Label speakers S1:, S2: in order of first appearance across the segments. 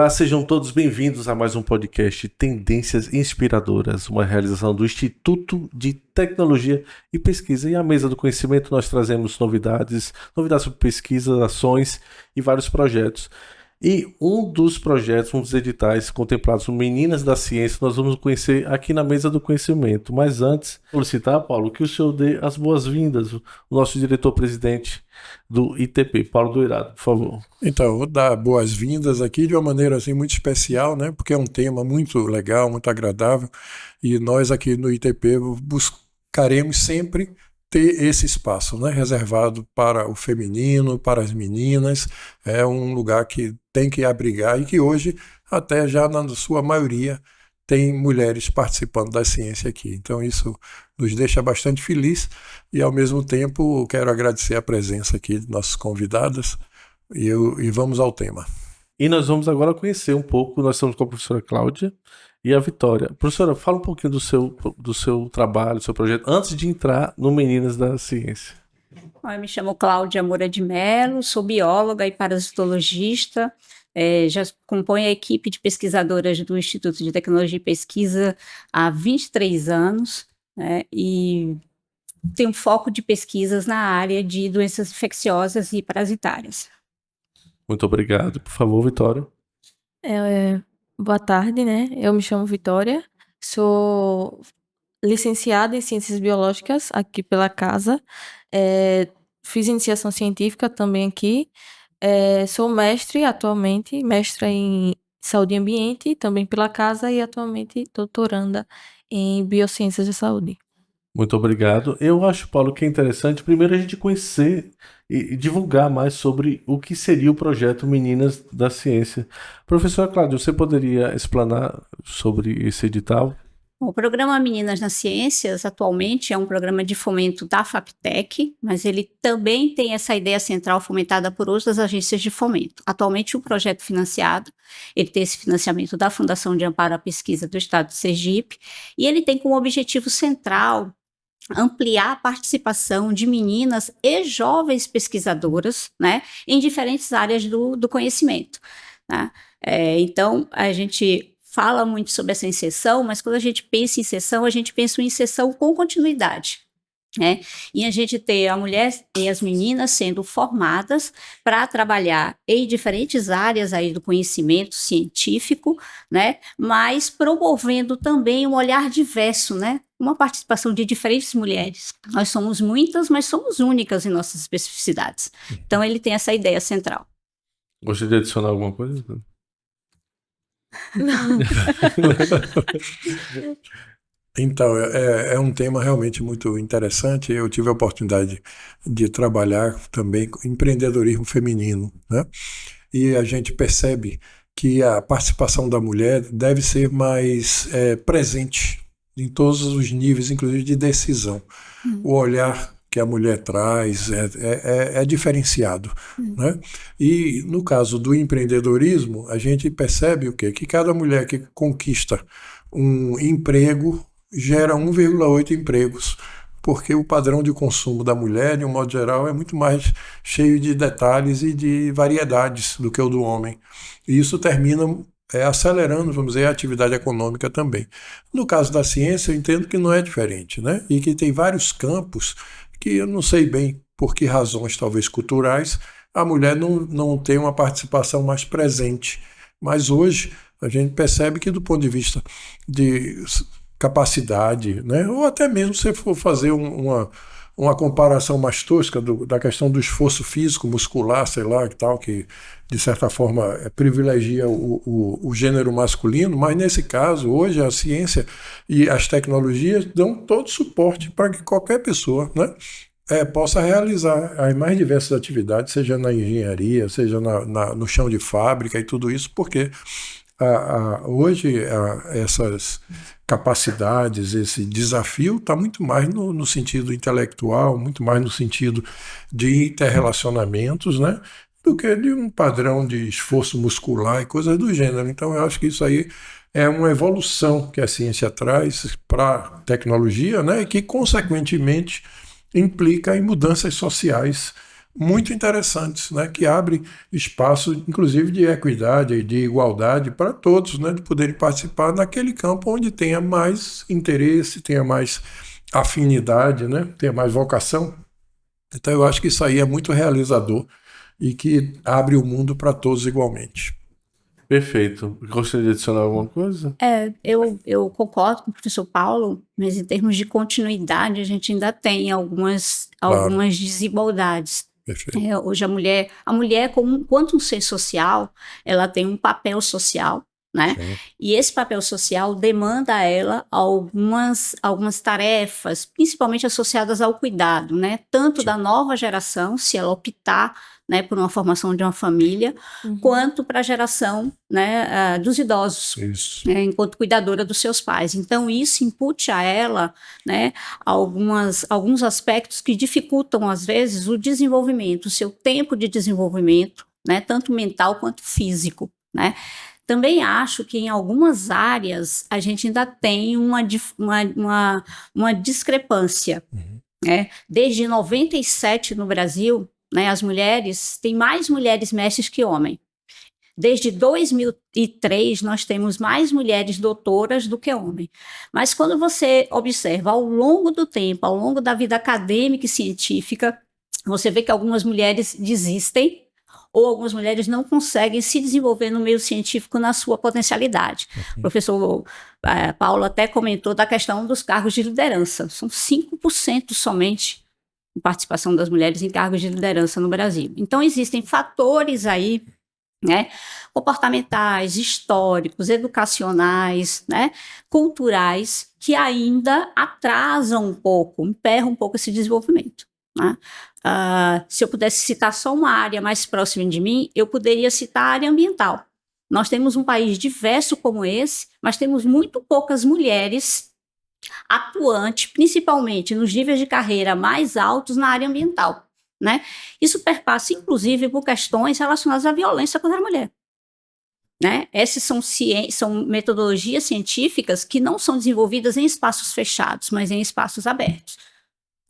S1: Olá, sejam todos bem-vindos a mais um podcast Tendências Inspiradoras, uma realização do Instituto de Tecnologia e Pesquisa. E à mesa do conhecimento nós trazemos novidades sobre pesquisa, ações e vários projetos. E um dos projetos, um dos editais contemplados no Meninas da Ciência, nós vamos conhecer aqui na mesa do conhecimento. Mas antes, solicitar, Paulo, que o senhor dê as boas-vindas, o nosso diretor-presidente do ITP, Paulo Doirado, por favor.
S2: Então, vou dar boas-vindas aqui de uma maneira assim muito especial, né? Porque é um tema muito legal, muito agradável, e nós aqui no ITP buscaremos sempre ter esse espaço, né, reservado para o feminino, para as meninas. É um lugar que tem que abrigar e que hoje, até já na sua maioria, tem mulheres participando da ciência aqui. Então isso nos deixa bastante feliz e, ao mesmo tempo, quero agradecer a presença aqui de nossas convidadas e vamos ao tema.
S1: E nós vamos agora conhecer um pouco, nós estamos com a professora Cláudia e a Vitória. Professora, fala um pouquinho do seu trabalho, do seu projeto, antes de entrar no Meninas da Ciência.
S3: Eu me chamo Cláudia Moura de Mello, sou bióloga e parasitologista, já componho a equipe de pesquisadoras do Instituto de Tecnologia e Pesquisa há 23 anos, né, e tenho foco de pesquisas na área de doenças infecciosas e parasitárias.
S1: Muito obrigado. Por favor, Vitória.
S4: Boa tarde, né? Eu me chamo Vitória, sou licenciada em Ciências Biológicas aqui pela casa, fiz iniciação científica também aqui, sou mestre atualmente, mestra em Saúde e Ambiente também pela casa e atualmente doutoranda em Biociências da Saúde.
S1: Muito obrigado. Eu acho, Paulo, que é interessante primeiro a gente conhecer e divulgar mais sobre o que seria o projeto Meninas da Ciência. Professora Cláudia, você poderia explanar sobre esse edital?
S3: O programa Meninas nas Ciências, atualmente, é um programa de fomento da FAPTEC, mas ele também tem essa ideia central fomentada por outras agências de fomento. Atualmente, o projeto financiado, ele tem esse financiamento da Fundação de Amparo à Pesquisa do Estado de Sergipe, e ele tem como objetivo central ampliar a participação de meninas e jovens pesquisadoras, né, em diferentes áreas do conhecimento, né? Então, a gente fala muito sobre essa inserção, mas quando a gente pensa em inserção, a gente pensa em inserção com continuidade, né? E a gente ter a mulher e as meninas sendo formadas para trabalhar em diferentes áreas aí do conhecimento científico, né? Mas promovendo também um olhar diverso, né? Uma participação de diferentes mulheres. Nós somos muitas, mas somos únicas em nossas especificidades. Então ele tem essa ideia central.
S1: Gostaria de adicionar alguma coisa?
S4: Não.
S2: Então, é um tema realmente muito interessante. Eu tive a oportunidade de trabalhar também com empreendedorismo feminino, né? E a gente percebe que a participação da mulher deve ser mais presente em todos os níveis, inclusive de decisão. O olhar que a mulher traz é diferenciado, né? E no caso do empreendedorismo, a gente percebe o quê? Que cada mulher que conquista um emprego gera 1,8 empregos, porque o padrão de consumo da mulher, de um modo geral, é muito mais cheio de detalhes e de variedades do que o do homem. E isso termina acelerando, vamos dizer, a atividade econômica também. No caso da ciência, eu entendo que não é diferente, né? E que tem vários campos que eu não sei bem por que razões, talvez culturais, a mulher não tem uma participação mais presente. Mas hoje a gente percebe que, do ponto de vista de capacidade, né? Ou até mesmo se for fazer uma comparação mais tosca da questão do esforço físico, muscular, sei lá, que de certa forma privilegia o gênero masculino, mas nesse caso, hoje, a ciência e as tecnologias dão todo suporte para que qualquer pessoa, né, possa realizar as mais diversas atividades, seja na engenharia, seja no chão de fábrica e tudo isso, porque hoje essas capacidades, esse desafio está muito mais no sentido intelectual, muito mais no sentido de interrelacionamentos, né, do que de um padrão de esforço muscular e coisas do gênero. Então eu acho que isso aí é uma evolução que a ciência traz para a tecnologia, né, e que consequentemente implica em mudanças sociais muito interessantes, né, que abrem espaço, inclusive, de equidade e de igualdade para todos, né, de poderem participar naquele campo onde tenha mais interesse, tenha mais afinidade, né, tenha mais vocação. Então, eu acho que isso aí é muito realizador e que abre o mundo para todos igualmente.
S1: Perfeito. Gostaria de adicionar alguma coisa?
S3: Eu concordo com o professor Paulo, mas em termos de continuidade, a gente ainda tem algumas desigualdades.
S2: Perfeito.
S3: Hoje a mulher enquanto um ser social, ela tem um papel social, né?
S2: Sim.
S3: E esse papel social demanda a ela algumas tarefas, principalmente associadas ao cuidado, né? Tanto da nova geração, se ela optar, né, por uma formação de uma família, quanto para a geração, né, dos idosos,
S2: Isso.
S3: né, enquanto cuidadora dos seus pais. Então, isso impute a ela, né, alguns aspectos que dificultam, às vezes, o desenvolvimento, o seu tempo de desenvolvimento, né, tanto mental quanto físico, né. Também acho que em algumas áreas a gente ainda tem uma discrepância, né. Desde 97 no Brasil, né, as mulheres, tem mais mulheres mestres que homens. Desde 2003, nós temos mais mulheres doutoras do que homens. Mas quando você observa ao longo do tempo, ao longo da vida acadêmica e científica, você vê que algumas mulheres desistem ou algumas mulheres não conseguem se desenvolver no meio científico na sua potencialidade. O professor Paulo até comentou da questão dos cargos de liderança. São 5% somente de participação das mulheres em cargos de liderança no Brasil. Então, existem fatores aí, né, comportamentais, históricos, educacionais, né, culturais, que ainda atrasam um pouco, emperram um pouco esse desenvolvimento, né? Se eu pudesse citar só uma área mais próxima de mim, eu poderia citar a área ambiental. Nós temos um país diverso como esse, mas temos muito poucas mulheres atuantes, principalmente nos níveis de carreira mais altos na área ambiental, né? Isso perpassa, inclusive, por questões relacionadas à violência contra a mulher, né? Essas são metodologias científicas que não são desenvolvidas em espaços fechados, mas em espaços abertos,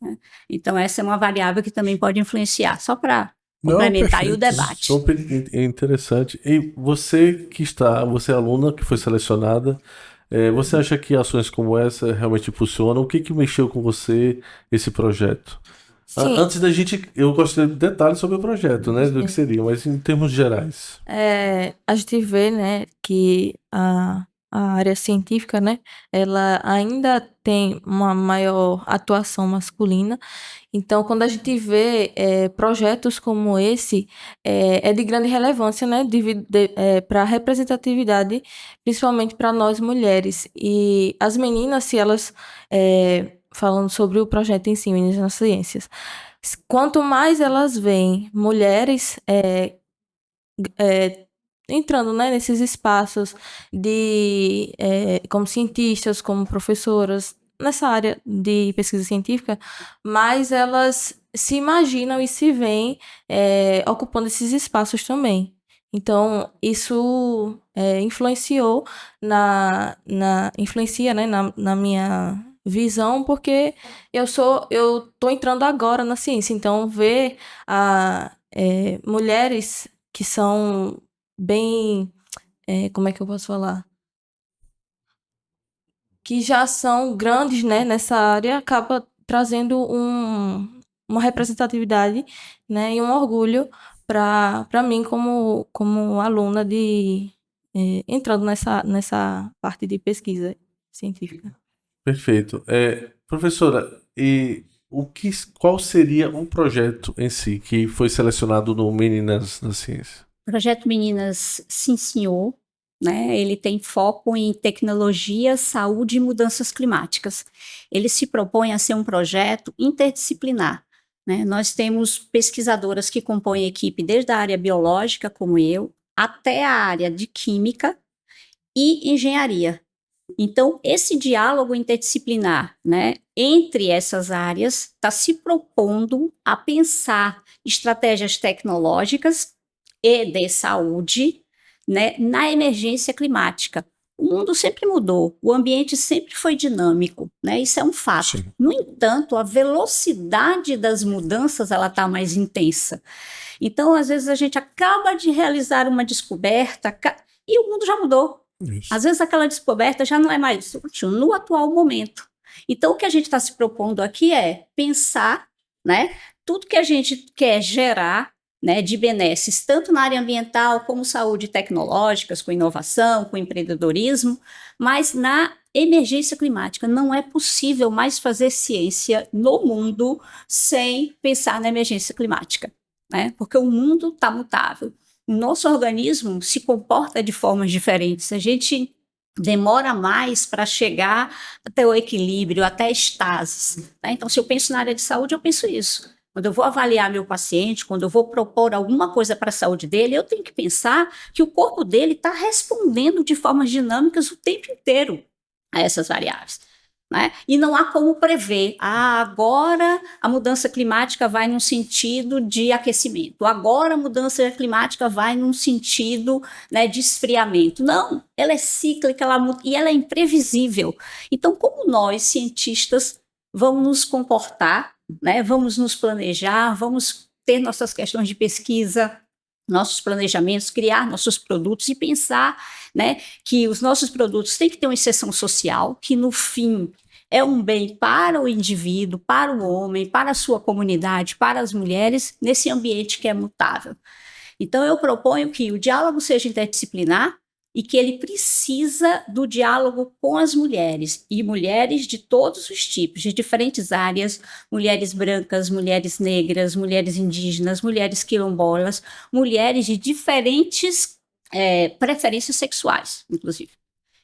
S3: né? Então, essa é uma variável que também pode influenciar, só para complementar aí o debate.
S1: Super interessante. E você você é aluna que foi selecionada, você acha que ações como essa realmente funcionam? O que mexeu com você esse projeto?
S4: Sim.
S1: Antes da gente, eu gostaria de detalhes sobre o projeto, né, do que seria, mas em termos gerais.
S4: A gente vê, né, que a área científica, né, ela ainda tem uma maior atuação masculina. Então, quando a gente vê projetos como esse, é de grande relevância, né, para a representatividade, principalmente para nós mulheres. E as meninas, se elas, falando sobre o projeto em si, Meninas nas Ciências, quanto mais elas veem mulheres entrando, né, nesses espaços como cientistas, como professoras, nessa área de pesquisa científica, mais elas se imaginam e se veem ocupando esses espaços também. Então, isso influenciou influencia, né, na minha visão, porque eu tô entrando agora na ciência, então ver mulheres que são bem, como é que eu posso falar? Que já são grandes, né, nessa área, acaba trazendo uma representatividade, né, e um orgulho para mim como aluna entrando nessa parte de pesquisa científica.
S1: Perfeito. Professora, e qual seria um projeto em si que foi selecionado no Meninas na Ciência?
S3: Projeto Meninas, sim, senhor, né? Ele tem foco em tecnologia, saúde e mudanças climáticas. Ele se propõe a ser um projeto interdisciplinar, né? Nós temos pesquisadoras que compõem a equipe desde a área biológica, como eu, até a área de química e engenharia. Então, esse diálogo interdisciplinar, né, entre essas áreas está se propondo a pensar estratégias tecnológicas e de saúde, né, na emergência climática, O mundo sempre mudou, o ambiente sempre foi dinâmico, né? Isso é um fato.
S2: Sim.
S3: No entanto, a velocidade das mudanças ela está mais intensa. Então, às vezes, a gente acaba de realizar uma descoberta e o mundo já mudou.
S2: Isso.
S3: Às vezes, aquela descoberta já não é mais útil no atual momento. Então, o que a gente está se propondo aqui é pensar, né, tudo que a gente quer gerar, né, de benesses, tanto na área ambiental como saúde tecnológicas, com inovação, com empreendedorismo, mas na emergência climática. Não é possível mais fazer ciência no mundo sem pensar na emergência climática, né? Porque o mundo está mutável. O nosso organismo se comporta de formas diferentes. A gente demora mais para chegar até o equilíbrio, até a estasis, né? Então, se eu penso na área de saúde, eu penso isso. Quando eu vou avaliar meu paciente, quando eu vou propor alguma coisa para a saúde dele, eu tenho que pensar que o corpo dele está respondendo de formas dinâmicas o tempo inteiro a essas variáveis, né? E não há como prever, agora a mudança climática vai num sentido de aquecimento, agora a mudança climática vai num sentido, né, de esfriamento. Não, ela é cíclica e ela é imprevisível. Então, como nós, cientistas, vamos nos comportar, né? Vamos nos planejar, vamos ter nossas questões de pesquisa, nossos planejamentos, criar nossos produtos e pensar, né, que os nossos produtos têm que ter uma inserção social, que no fim é um bem para o indivíduo, para o homem, para a sua comunidade, para as mulheres, nesse ambiente que é mutável. Então, eu proponho que o diálogo seja interdisciplinar e que ele precisa do diálogo com as mulheres, e mulheres de todos os tipos, de diferentes áreas, mulheres brancas, mulheres negras, mulheres indígenas, mulheres quilombolas, mulheres de diferentes preferências sexuais, inclusive,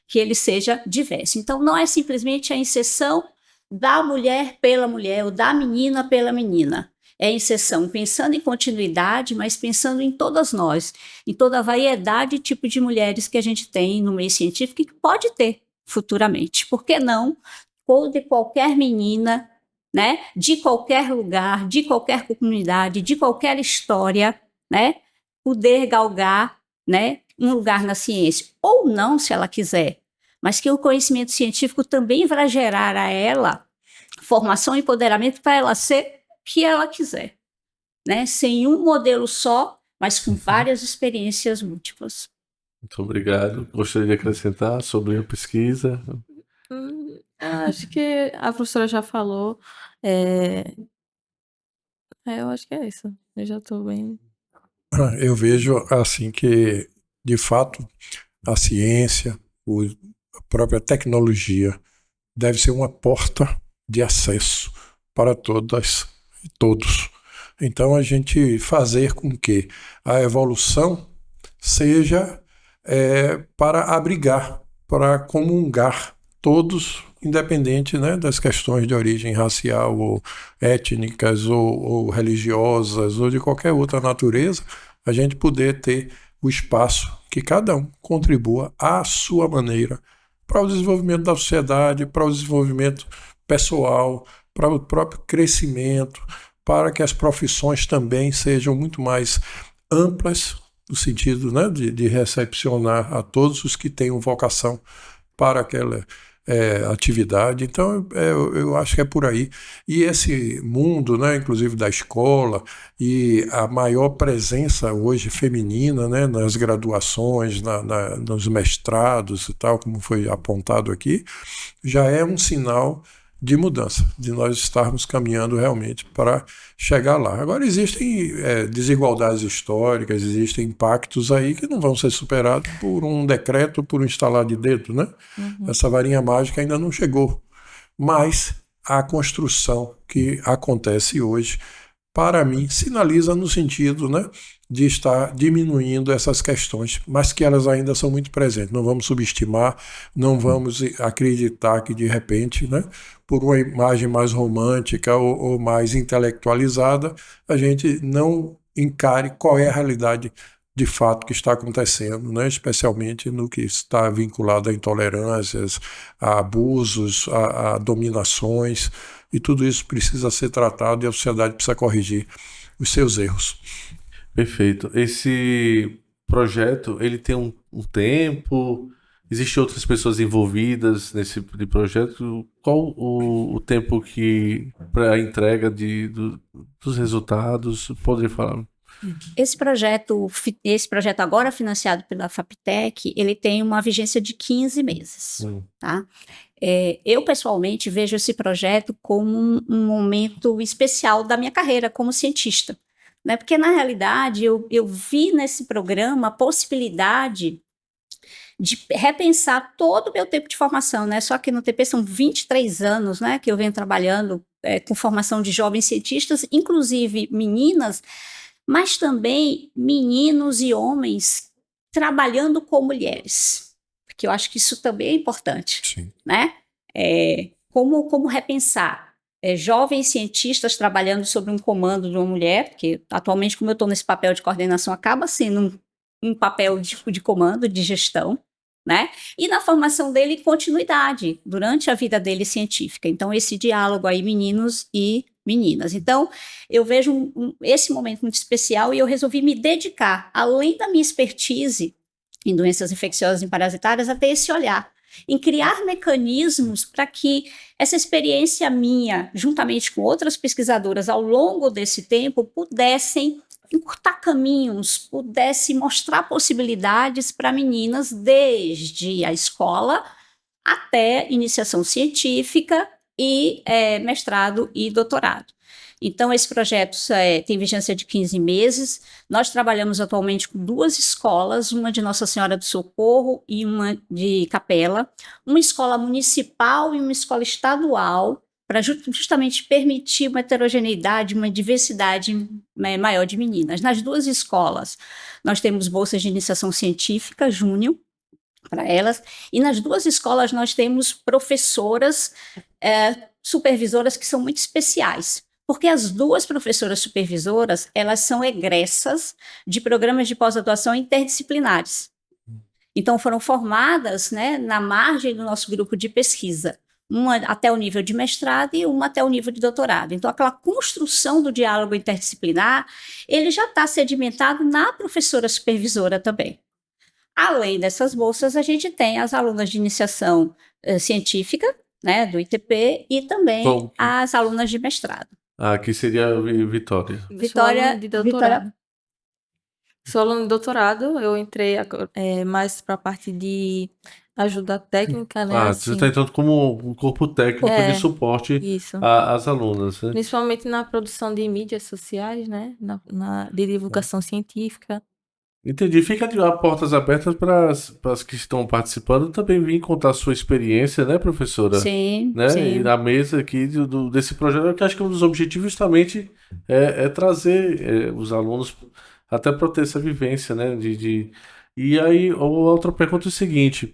S3: que ele seja diverso. Então, não é simplesmente a inserção da mulher pela mulher ou da menina pela menina. É inserção pensando em continuidade, mas pensando em todas nós, em toda a variedade de tipo de mulheres que a gente tem no meio científico e que pode ter futuramente. Por que não? Ou de qualquer menina, né, de qualquer lugar, de qualquer comunidade, de qualquer história, né, poder galgar, né, um lugar na ciência. Ou não, se ela quiser, mas que o conhecimento científico também vai gerar a ela formação e empoderamento para ela ser que ela quiser, né? Sem um modelo só, mas com várias experiências múltiplas.
S1: Muito obrigado. Gostaria de acrescentar sobre a pesquisa?
S4: Acho que a professora já falou. Eu acho que é isso. Eu já estou bem.
S2: Eu vejo assim que, de fato, a ciência, a própria tecnologia deve ser uma porta de acesso para todas e todos. Então, a gente fazer com que a evolução seja para abrigar, para comungar todos, independente, né, das questões de origem racial ou étnicas ou religiosas ou de qualquer outra natureza, a gente poder ter o espaço que cada um contribua à sua maneira para o desenvolvimento da sociedade, para o desenvolvimento pessoal, para o próprio crescimento, para que as profissões também sejam muito mais amplas, no sentido, né, de recepcionar a todos os que tenham vocação para aquela atividade. Então, eu acho que é por aí. E esse mundo, né, inclusive da escola, e a maior presença hoje feminina, né, nas graduações, nos mestrados e tal, como foi apontado aqui, já é um sinal de mudança, de nós estarmos caminhando realmente para chegar lá. Agora, existem desigualdades históricas, existem impactos aí que não vão ser superados por um decreto, por um estalar de dedo, né? Uhum. Essa varinha mágica ainda não chegou. Mas a construção que acontece hoje, para mim, sinaliza no sentido, né, de estar diminuindo essas questões, mas que elas ainda são muito presentes. Não vamos subestimar, não vamos acreditar que, de repente, né, por uma imagem mais romântica ou mais intelectualizada, a gente não encare qual é a realidade de fato que está acontecendo, né? Especialmente no que está vinculado a intolerâncias, a abusos, a dominações, e tudo isso precisa ser tratado e a sociedade precisa corrigir os seus erros.
S1: Perfeito. Esse projeto, ele tem um tempo, Existem outras pessoas envolvidas nesse projeto? Qual o tempo para a entrega dos resultados? Poderia falar?
S3: Esse projeto agora financiado pela Faptec, ele tem uma vigência de 15 meses, tá? Eu, pessoalmente, vejo esse projeto como um momento especial da minha carreira como cientista, né? Porque, na realidade, eu vi nesse programa a possibilidade de repensar todo o meu tempo de formação, né? Só que no TP são 23 anos, né, que eu venho trabalhando com formação de jovens cientistas, inclusive meninas, mas também meninos e homens trabalhando com mulheres, porque eu acho que isso também é importante,
S2: Sim.
S3: né? Como repensar jovens cientistas trabalhando sob um comando de uma mulher, que atualmente, como eu estou nesse papel de coordenação, acaba sendo um papel de comando, de gestão, né? E na formação dele, continuidade durante a vida dele científica. Então, esse diálogo aí, meninos e meninas. Então, eu vejo esse momento muito especial e eu resolvi me dedicar, além da minha expertise em doenças infecciosas e parasitárias, a ter esse olhar, em criar mecanismos para que essa experiência minha, juntamente com outras pesquisadoras ao longo desse tempo, pudessem encurtar caminhos, pudesse mostrar possibilidades para meninas desde a escola até iniciação científica e mestrado e doutorado. Então, esse projeto tem vigência de 15 meses. Nós trabalhamos atualmente com 2 escolas, uma de Nossa Senhora do Socorro e uma de Capela, uma escola municipal e uma escola estadual, para justamente permitir uma heterogeneidade, uma diversidade maior de meninas. Nas 2 escolas, nós temos bolsas de iniciação científica, júnior, para elas, e nas 2 escolas nós temos professoras supervisoras que são muito especiais, porque as 2 professoras supervisoras, elas são egressas de programas de pós-graduação interdisciplinares. Então, foram formadas, né, na margem do nosso grupo de pesquisa, uma até o nível de mestrado e uma até o nível de doutorado. Então, aquela construção do diálogo interdisciplinar, ele já está sedimentado na professora supervisora também. Além dessas bolsas, a gente tem as alunas de iniciação científica, né, do ITP, e também as alunas de mestrado.
S1: Aqui seria a Vitória.
S3: Vitória
S4: de doutorado. Sou aluna de doutorado, eu entrei mais para a parte de ajuda técnica, né?
S1: Você está entrando como um corpo técnico de suporte às alunas, né?
S4: Principalmente na produção de mídias sociais, né? De divulgação científica.
S1: Entendi. Fica a portas abertas para as que estão participando também vir contar a sua experiência, né, professora?
S3: Sim,
S1: né?
S3: sim.
S1: E na mesa aqui desse projeto, que acho que um dos objetivos justamente é trazer os alunos até para ter essa vivência, né? E aí, outra pergunta é o seguinte,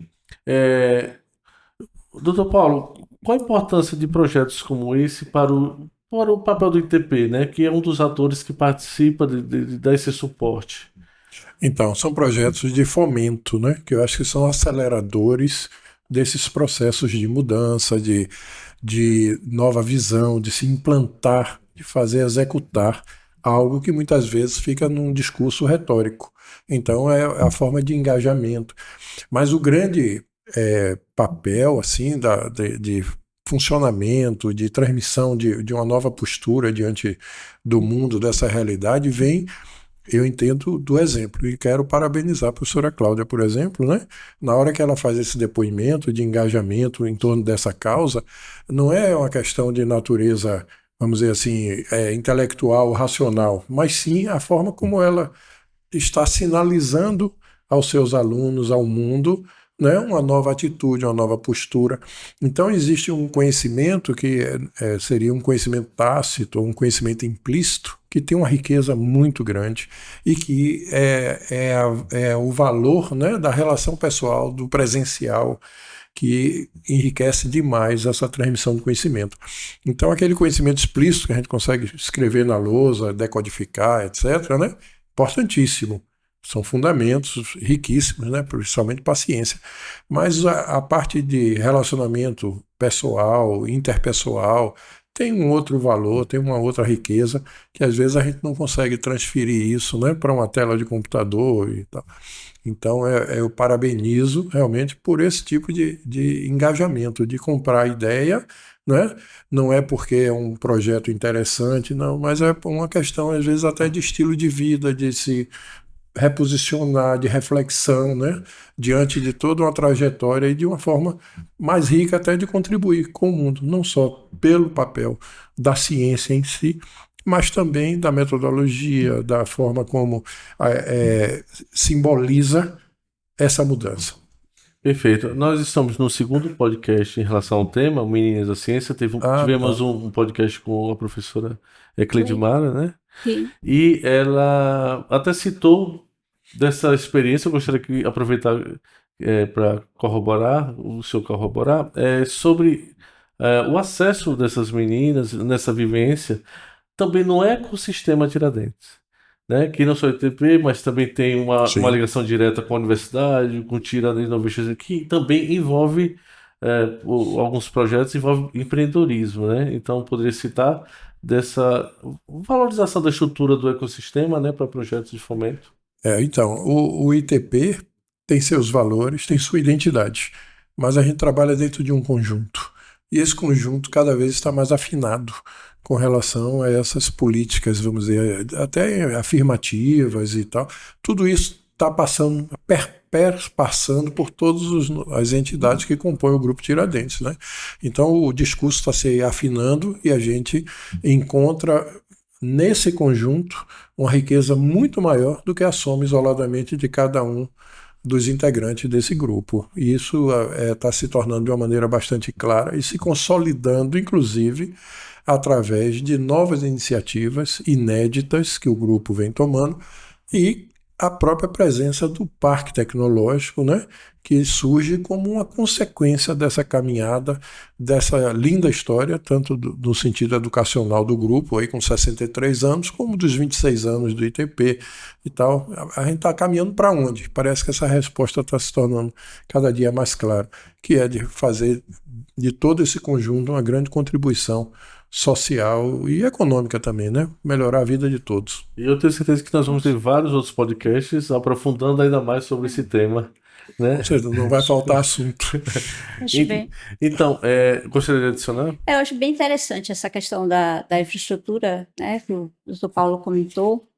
S1: doutor Paulo, qual a importância de projetos como esse para o papel do ITP, né? Que é um dos atores que participa de dar esse suporte?
S2: Então, são projetos de fomento, né, que eu acho que são aceleradores desses processos de mudança, de nova visão, de se implantar, de fazer executar algo que muitas vezes fica num discurso retórico. Então, é a forma de engajamento. Mas o grande papel assim, de funcionamento, de transmissão de uma nova postura diante do mundo, dessa realidade, vem, eu entendo, do exemplo, e quero parabenizar a professora Cláudia, por exemplo, né? Na hora que ela faz esse depoimento de engajamento em torno dessa causa, não é uma questão de natureza, vamos dizer assim, intelectual, racional, mas sim a forma como ela está sinalizando aos seus alunos, ao mundo, né, uma nova atitude, uma nova postura. Então existe um conhecimento que seria um conhecimento tácito, um conhecimento implícito, que tem uma riqueza muito grande e que é o valor, né, da relação pessoal, do presencial, que enriquece demais essa transmissão do conhecimento. Então aquele conhecimento explícito que a gente consegue escrever na lousa, decodificar, etc., né, importantíssimo. São fundamentos riquíssimos, né? Principalmente paciência. Mas a parte de relacionamento pessoal, interpessoal, tem um outro valor, tem uma outra riqueza, que às vezes a gente não consegue transferir isso, né, para uma tela de computador e tal. Então, eu parabenizo realmente por esse tipo de engajamento, de comprar a ideia, né? Não é porque é um projeto interessante, não, mas é uma questão, às vezes, até de estilo de vida, de se reposicionar, de reflexão, né? Diante de toda uma trajetória e de uma forma mais rica até de contribuir com o mundo, não só pelo papel da ciência em si, mas também da metodologia, da forma como simboliza essa mudança.
S1: Perfeito. Nós estamos no segundo podcast em relação ao tema, Meninas da Ciência. Tivemos
S2: Tá.
S1: um podcast com a professora Ecledimara, né?
S3: Sim.
S1: E ela até citou dessa experiência. Eu gostaria de aproveitar para corroborar, o senhor corroborar, sobre o acesso dessas meninas nessa vivência também no ecossistema Tiradentes, né? Que não só é ITP, mas também tem uma
S2: Sim.
S1: ligação direta com a universidade, com Tiradentes Innovation, que também envolve alguns projetos, envolve empreendedorismo, né? Então, poderia citar dessa valorização da estrutura do ecossistema, né, para projetos de fomento.
S2: Então, o ITP tem seus valores, tem sua identidade, mas a gente trabalha dentro de um conjunto. E esse conjunto cada vez está mais afinado com relação a essas políticas, vamos dizer, até afirmativas e tal. Tudo isso está passando, passando por todas as entidades que compõem o Grupo Tiradentes, né? Então, o discurso está se afinando e a gente encontra nesse conjunto uma riqueza muito maior do que a soma isoladamente de cada um dos integrantes desse grupo. E isso está se tornando de uma maneira bastante clara e se consolidando, inclusive, através de novas iniciativas inéditas que o grupo vem tomando e a própria presença do Parque Tecnológico, né, que surge como uma consequência dessa caminhada, dessa linda história, tanto no sentido educacional do grupo, aí com 63 anos, como dos 26 anos do ITP e tal. A gente está caminhando para onde? Parece que essa resposta está se tornando cada dia mais clara, que é de fazer de todo esse conjunto uma grande contribuição social e econômica também, né? Melhorar a vida de todos.
S1: E eu tenho certeza que nós vamos ter vários outros podcasts aprofundando ainda mais sobre esse tema, né?
S2: Ou seja, não vai faltar assunto.
S3: Acho bem.
S1: Então, gostaria de adicionar?
S3: Eu acho bem interessante essa questão da infraestrutura, né, que o doutor Paulo comentou,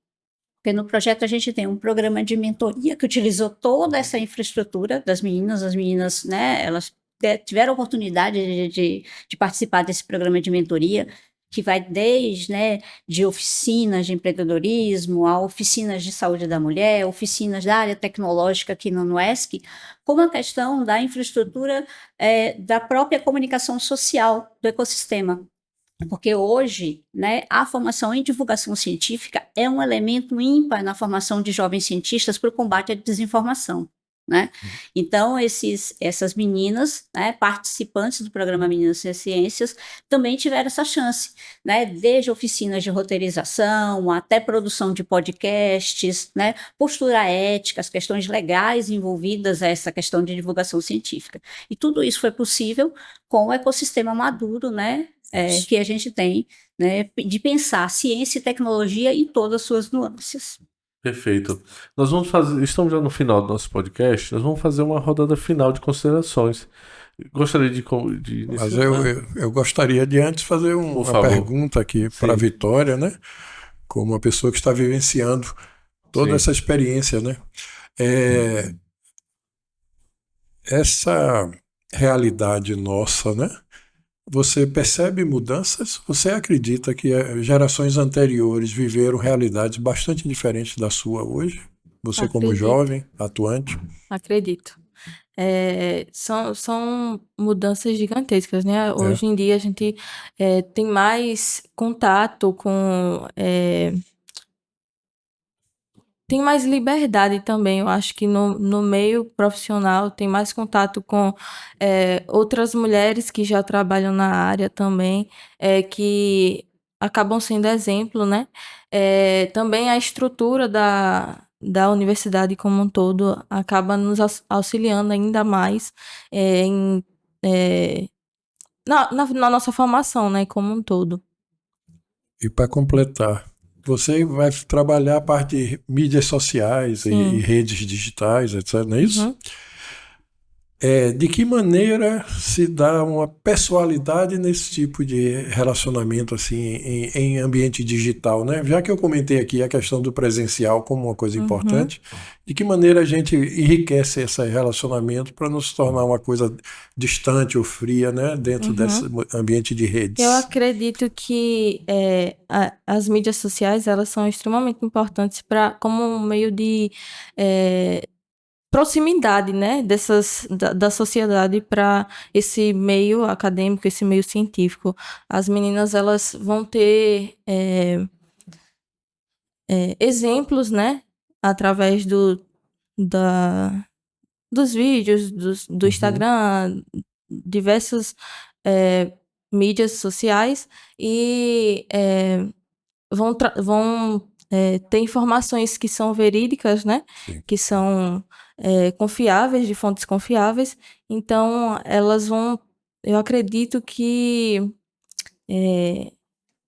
S3: porque no projeto a gente tem um programa de mentoria que utilizou toda essa infraestrutura das meninas. As meninas, né, elas tiveram a oportunidade de participar desse programa de mentoria, que vai desde, né, de oficinas de empreendedorismo, a oficinas de saúde da mulher, oficinas da área tecnológica aqui no UESC, como a questão da infraestrutura da própria comunicação social do ecossistema. Porque hoje, né, a formação em divulgação científica é um elemento ímpar na formação de jovens cientistas para o combate à desinformação, né? Então, essas meninas, né, participantes do programa Meninas e Ciências, também tiveram essa chance, né, desde oficinas de roteirização até produção de podcasts, né, postura ética, as questões legais envolvidas a essa questão de divulgação científica. E tudo isso foi possível com o ecossistema maduro, né, que a gente tem, né, de pensar ciência e tecnologia em todas as suas nuances.
S1: Perfeito. Nós vamos estamos já no final do nosso podcast, nós vamos fazer uma rodada final de considerações. Gostaria de
S2: Mas
S1: iniciar.
S2: eu gostaria de antes fazer
S1: Por
S2: uma
S1: favor.
S2: pergunta aqui para a
S1: Sim.
S2: Vitória, né? Como uma pessoa que está vivenciando toda
S1: Sim.
S2: essa experiência, né? Essa realidade nossa, né? Você percebe mudanças? Você acredita que gerações anteriores viveram realidades bastante diferentes da sua hoje? Você como
S4: Acredito.
S2: jovem, atuante?
S4: Acredito. São mudanças gigantescas, né? Hoje em dia a gente tem mais contato com. Tem mais liberdade também. Eu acho que no meio profissional tem mais contato com outras mulheres que já trabalham na área também, que acabam sendo exemplo, né? Também a estrutura da universidade como um todo acaba nos auxiliando ainda mais em na nossa formação, né, como um todo.
S2: E para completar, você vai trabalhar a parte de mídias sociais e redes digitais, etc., não é isso?
S4: Uhum.
S2: De que maneira se dá uma pessoalidade nesse tipo de relacionamento assim em ambiente digital, né? Já que eu comentei aqui a questão do presencial como uma coisa importante, de que maneira a gente enriquece esse relacionamento para não se tornar uma coisa distante ou fria, né? Dentro desse ambiente de redes.
S4: Eu acredito que as mídias sociais, elas são extremamente importantes como um meio de proximidade, né, da sociedade para esse meio acadêmico, esse meio científico. As meninas, elas vão ter exemplos, né, através dos vídeos, do Instagram, diversas mídias sociais, e vão ter informações que são verídicas, né?
S2: Sim.
S4: Que são confiáveis, de fontes confiáveis. Então, elas vão... Eu acredito que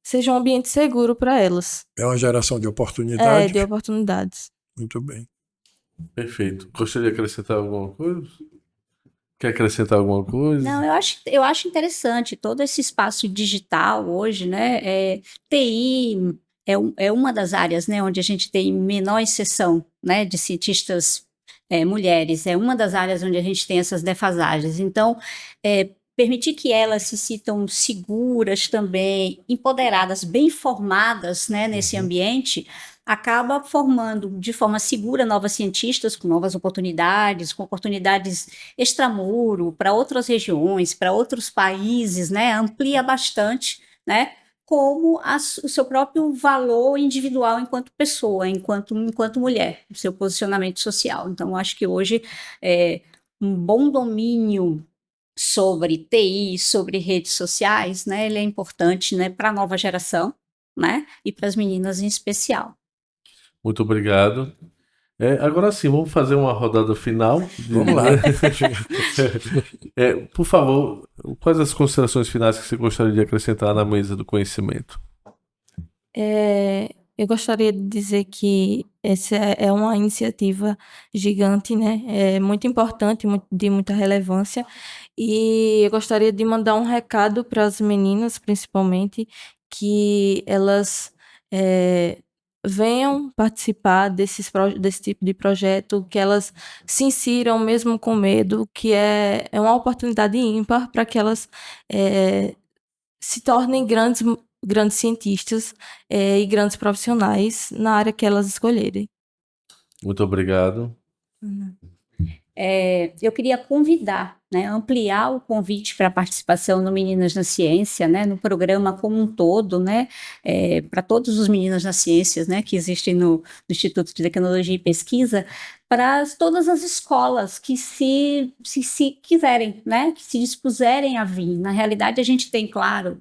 S4: seja um ambiente seguro para elas.
S2: É uma geração de oportunidades.
S4: De oportunidades.
S2: Muito bem.
S1: Perfeito. Gostaria de acrescentar alguma coisa? Quer acrescentar alguma coisa?
S3: Não, eu acho interessante todo esse espaço digital hoje, né? TI é uma das áreas, né, onde a gente tem menor exceção, né, de cientistas mulheres. É uma das áreas onde a gente tem essas defasagens. Então, permitir que elas se sintam seguras também, empoderadas, bem formadas, né, nesse ambiente, acaba formando de forma segura novas cientistas com novas oportunidades, com oportunidades extramuro para outras regiões, para outros países, né? Amplia bastante, né? Como o seu próprio valor individual enquanto pessoa, enquanto mulher, o seu posicionamento social. Então, acho que hoje um bom domínio sobre TI, sobre redes sociais, né? Ele é importante, né, para a nova geração, né? E para as meninas em especial.
S1: Muito obrigado. Agora sim, vamos fazer uma rodada final.
S2: Vamos lá.
S1: Por favor, quais as considerações finais que você gostaria de acrescentar na mesa do conhecimento?
S4: Eu gostaria de dizer que essa é uma iniciativa gigante, né? É muito importante, de muita relevância. E eu gostaria de mandar um recado para as meninas, principalmente, que elas venham participar desse tipo de projeto, que elas se insiram mesmo com medo, que é uma oportunidade ímpar para que elas se tornem grandes cientistas e grandes profissionais na área que elas escolherem.
S1: Muito obrigado.
S3: Eu queria convidar, né, ampliar o convite para a participação no Meninas na Ciência, né, no programa como um todo, né, para todos os Meninas na Ciências, né, que existem no Instituto de Tecnologia e Pesquisa, para todas as escolas que se quiserem, né, que se dispuserem a vir. Na realidade, a gente tem, claro,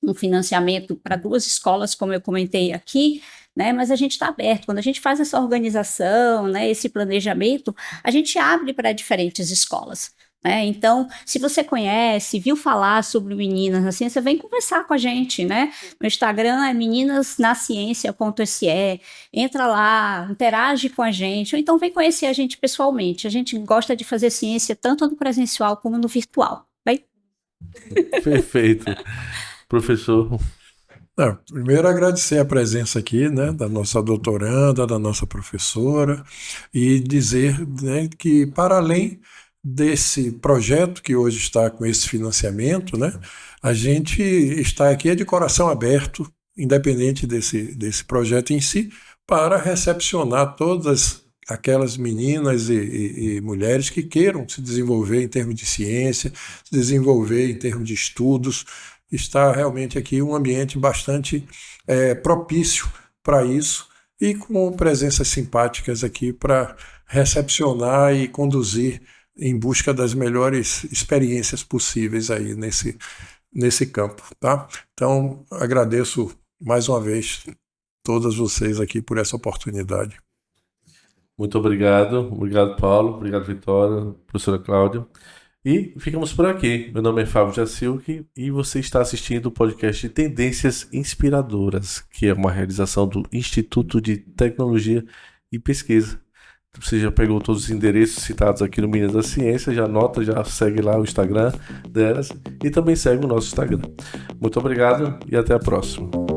S3: um financiamento para 2 escolas, como eu comentei aqui, né, mas a gente está aberto. Quando a gente faz essa organização, né, esse planejamento, a gente abre para diferentes escolas. Né? Então, se você conhece, viu falar sobre Meninas na Ciência, vem conversar com a gente, né? Meu Instagram é meninasnaciencia.se, entra lá, interage com a gente, ou então vem conhecer a gente pessoalmente. A gente gosta de fazer ciência tanto no presencial como no virtual. Bem?
S1: Perfeito. Professor.
S2: Primeiro agradecer a presença aqui, né, da nossa doutoranda, da nossa professora, e dizer, né, que para além desse projeto que hoje está com esse financiamento, né, a gente está aqui de coração aberto, independente desse projeto em si, para recepcionar todas aquelas meninas e mulheres que queiram se desenvolver em termos de ciência, se desenvolver em termos de estudos. Está realmente aqui um ambiente bastante propício para isso e com presenças simpáticas aqui para recepcionar e conduzir em busca das melhores experiências possíveis aí nesse campo. Tá? Então, agradeço mais uma vez todas vocês aqui por essa oportunidade.
S1: Muito obrigado. Obrigado, Paulo. Obrigado, Vitória. Professora Cláudia. E ficamos por aqui. Meu nome é Fábio Jacilque e você está assistindo o podcast Tendências Inspiradoras, que é uma realização do Instituto de Tecnologia e Pesquisa. Você já pegou todos os endereços citados aqui no Meninas da Ciência, já anota, já segue lá o Instagram delas e também segue o nosso Instagram. Muito obrigado e até a próxima.